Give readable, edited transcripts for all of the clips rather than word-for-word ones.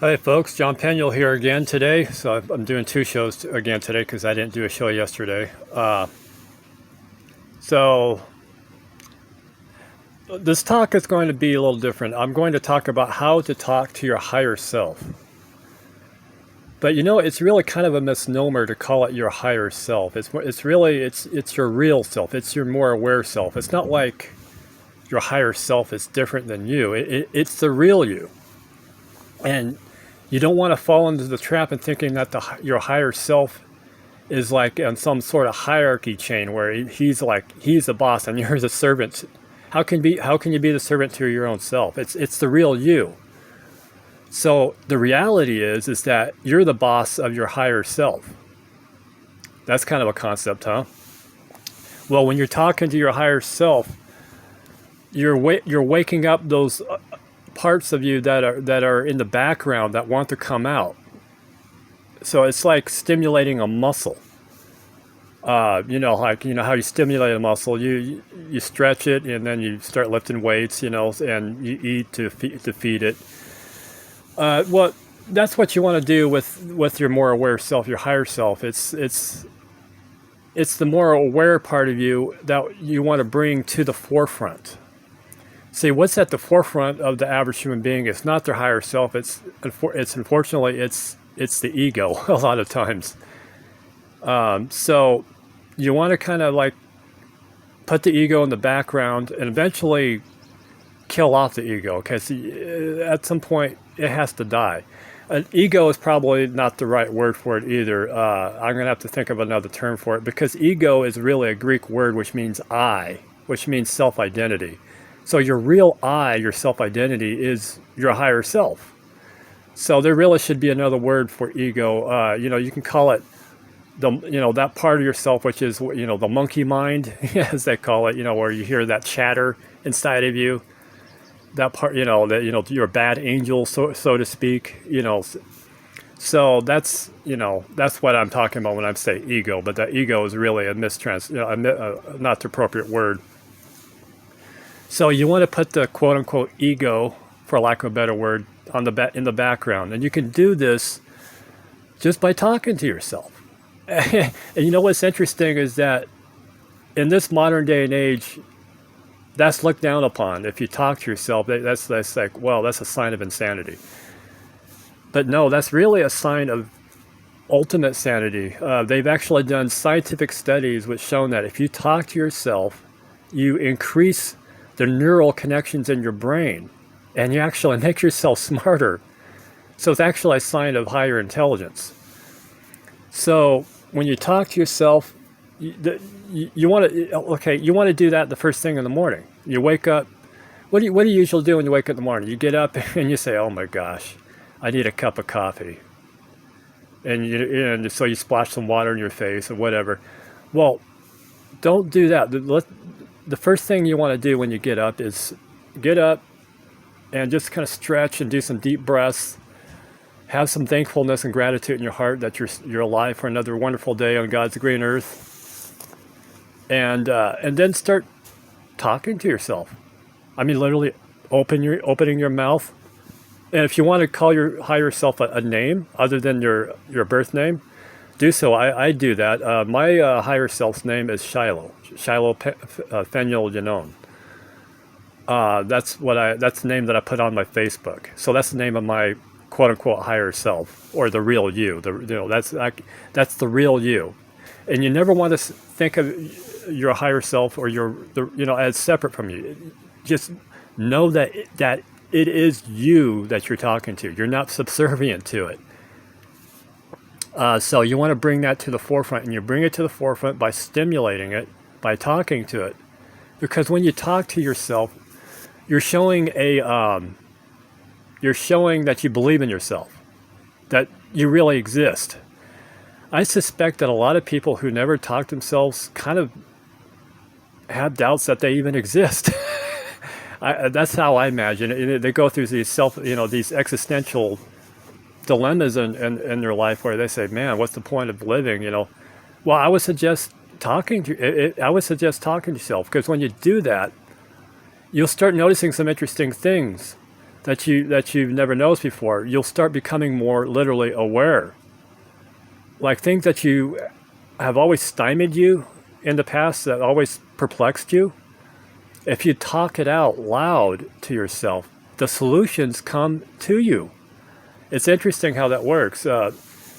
Hi folks, John Peniel here again today. So I'm doing two shows again today because I didn't do a show yesterday. So this talk is going to be a little different. I'm going to talk about how to talk to your higher self. But it's really kind of a misnomer to call it your higher self. It's really it's your real self. It's your more aware self. It's not like your higher self is different than you. It's the real you. And you don't want to fall into the trap in thinking that your higher self is like on some sort of hierarchy chain where he's the boss and you're the servant. How can you be the servant to your own self? It's the real you. So the reality is that you're the boss of your higher self. That's kind of a concept, huh? Well, when you're talking to your higher self, you're waking up those parts of you that are in the background that want to come out. So it's like stimulating a muscle. How you stimulate a muscle, you stretch it and then you start lifting weights, and you eat to feed it. Well, that's what you want to do with your more aware self, your higher self. It's the more aware part of you that you want to bring to the forefront. See, what's at the forefront of the average human being is not their higher self. It's unfortunately it's the ego a lot of times. So you want to kind of like put the ego in the background and eventually kill off the ego, because at some point it has to die. Ego is probably not the right word for it either. I'm going to have to think of another term for it, because ego is really a Greek word which means I, which means self-identity. So your real I, your self-identity, is your higher self. So there really should be another word for ego. You can call it that part of yourself, which is the monkey mind, as they call it. Where you hear that chatter inside of you. That part, your bad angel, so to speak. So that's what I'm talking about when I say ego. But that ego is really a not the appropriate word. So you want to put the quote-unquote ego, for lack of a better word, in the background. And you can do this just by talking to yourself. And what's interesting is that in this modern day and age, that's looked down upon. If you talk to yourself, that's like, well, that's a sign of insanity. But no, that's really a sign of ultimate sanity. They've actually done scientific studies which shown that if you talk to yourself, you increase the neural connections in your brain, and you actually make yourself smarter. So it's actually a sign of higher intelligence. So when you talk to yourself, you want to do that the first thing in the morning. You wake up. What do you usually do when you wake up in the morning? You get up and you say, "Oh my gosh, I need a cup of coffee," and so you splash some water in your face or whatever. Well, don't do that. The first thing you want to do when you get up is get up and just kind of stretch and do some deep breaths. Have some thankfulness and gratitude in your heart that you're alive for another wonderful day on God's green earth. And then start talking to yourself. I mean, literally opening your mouth. And if you want to call your higher self a name other than your birth name, do so. I do that. My higher self's name is Shiloh Peniel Janon. That's the name that I put on my Facebook. So that's the name of my quote unquote higher self, or the real you. That's the real you. And you never want to think of your higher self or as separate from you. Just know that it is you that you're talking to. You're not subservient to it. So you want to bring that to the forefront, and you bring it to the forefront by stimulating it, by talking to it. Because when you talk to yourself, you're showing that you believe in yourself, that you really exist. I suspect that a lot of people who never talk to themselves kind of have doubts that they even exist. That's how I imagine it. They go through these existential dilemmas in their life where they say, "Man, what's the point of living?" Well, I would suggest talking to yourself, because when you do that, you'll start noticing some interesting things. that you've never noticed before. You'll start becoming more literally aware. Like things that you have always stymied you in the past, that always perplexed you. If you talk it out loud to yourself, the solutions come to you. It's interesting how that works.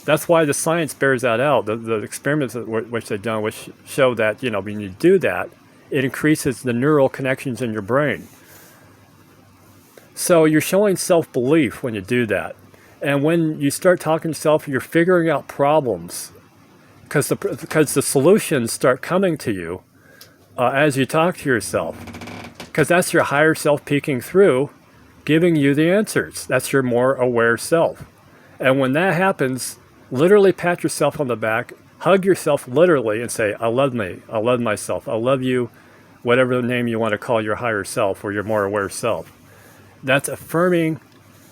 That's why the science bears that out. The experiments which they've done, which show that when you do that, it increases the neural connections in your brain. So you're showing self-belief when you do that. And when you start talking to yourself, you're figuring out problems because the solutions start coming to you as you talk to yourself. Because that's your higher self peeking through, giving you the answers. That's your more aware self. And when that happens, literally pat yourself on the back, hug yourself literally and say, I love me, I love myself, I love you, whatever name you want to call your higher self or your more aware self. That's affirming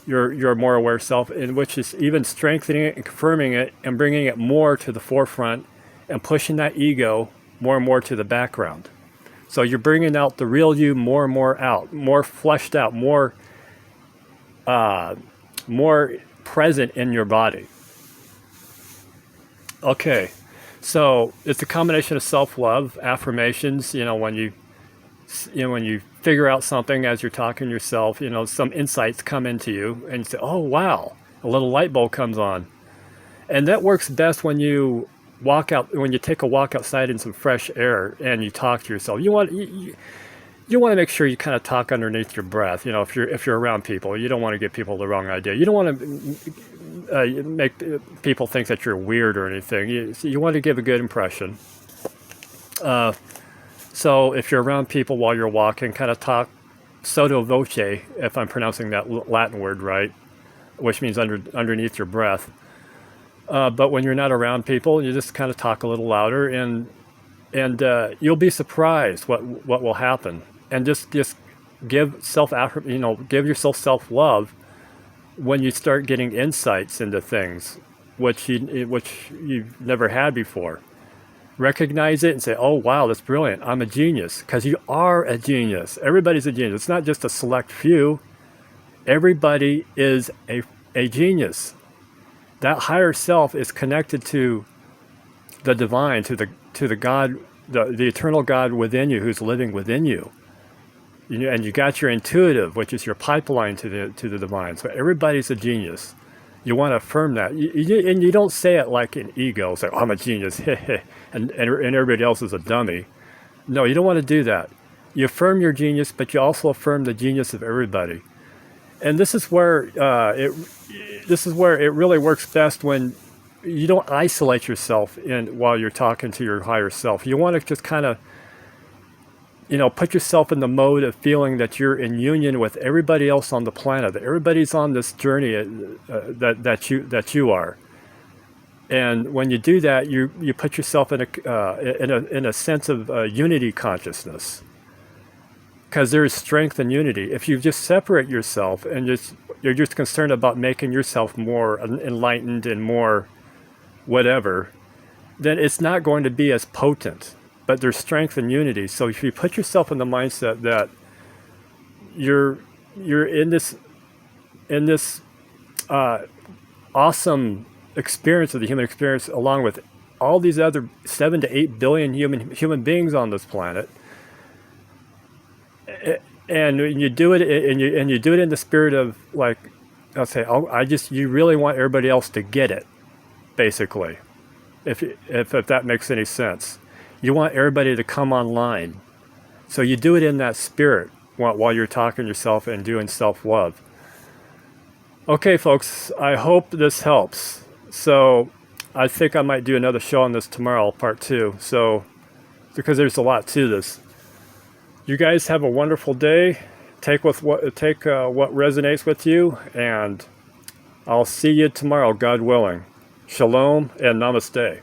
your more aware self, in which is even strengthening it and confirming it and bringing it more to the forefront and pushing that ego more and more to the background. So you're bringing out the real you more and more out, more fleshed out, more present in your body. Okay, so it's a combination of self-love, affirmations. When you figure out something as you're talking to yourself, some insights come into you, and you say, "Oh wow!" A little light bulb comes on, and that works best when you take a walk outside in some fresh air and you talk to yourself. You want to make sure you kind of talk underneath your breath. If you're around people, you don't want to give people the wrong idea. You don't want to make people think that you're weird or anything. You want to give a good impression. So if you're around people while you're walking, kind of talk sotto voce, if I'm pronouncing that Latin word right, which means underneath your breath. But when you're not around people, you just kind of talk a little louder, and you'll be surprised what will happen. And just give yourself self-love when you start getting insights into things which you've never had before. Recognize it and say, "Oh wow, that's brilliant! I'm a genius," because you are a genius. Everybody's a genius. It's not just a select few. Everybody is a genius. That higher self is connected to the divine, to the God, the eternal God within you, who's living within you. And you got your intuitive, which is your pipeline to the divine. So everybody's a genius. You want to affirm that, and you don't say it like an ego, say, "I'm a genius," and everybody else is a dummy. No, you don't want to do that. You affirm your genius, but you also affirm the genius of everybody. And this is where it really works best, when you don't isolate yourself while you're talking to your higher self. You want to just kind of put yourself in the mode of feeling that you're in union with everybody else on the planet, that everybody's on this journey that you are. And when you do that, you put yourself in a sense of unity consciousness, because there is strength in unity. If you just separate yourself and you're just concerned about making yourself more enlightened and more whatever, then it's not going to be as potent. But there's strength in unity. So if you put yourself in the mindset that you're in this awesome experience of the human experience, along with all these other 7 to 8 billion human beings on this planet, and you do it, and you do it in the spirit of, like, I'll say, you really want everybody else to get it, basically, if that makes any sense. You want everybody to come online. So you do it in that spirit while you're talking to yourself and doing self-love. Okay, folks, I hope this helps. So I think I might do another show on this tomorrow, part 2. So, because there's a lot to this. You guys have a wonderful day. Take what resonates with you, and I'll see you tomorrow, God willing. Shalom and namaste.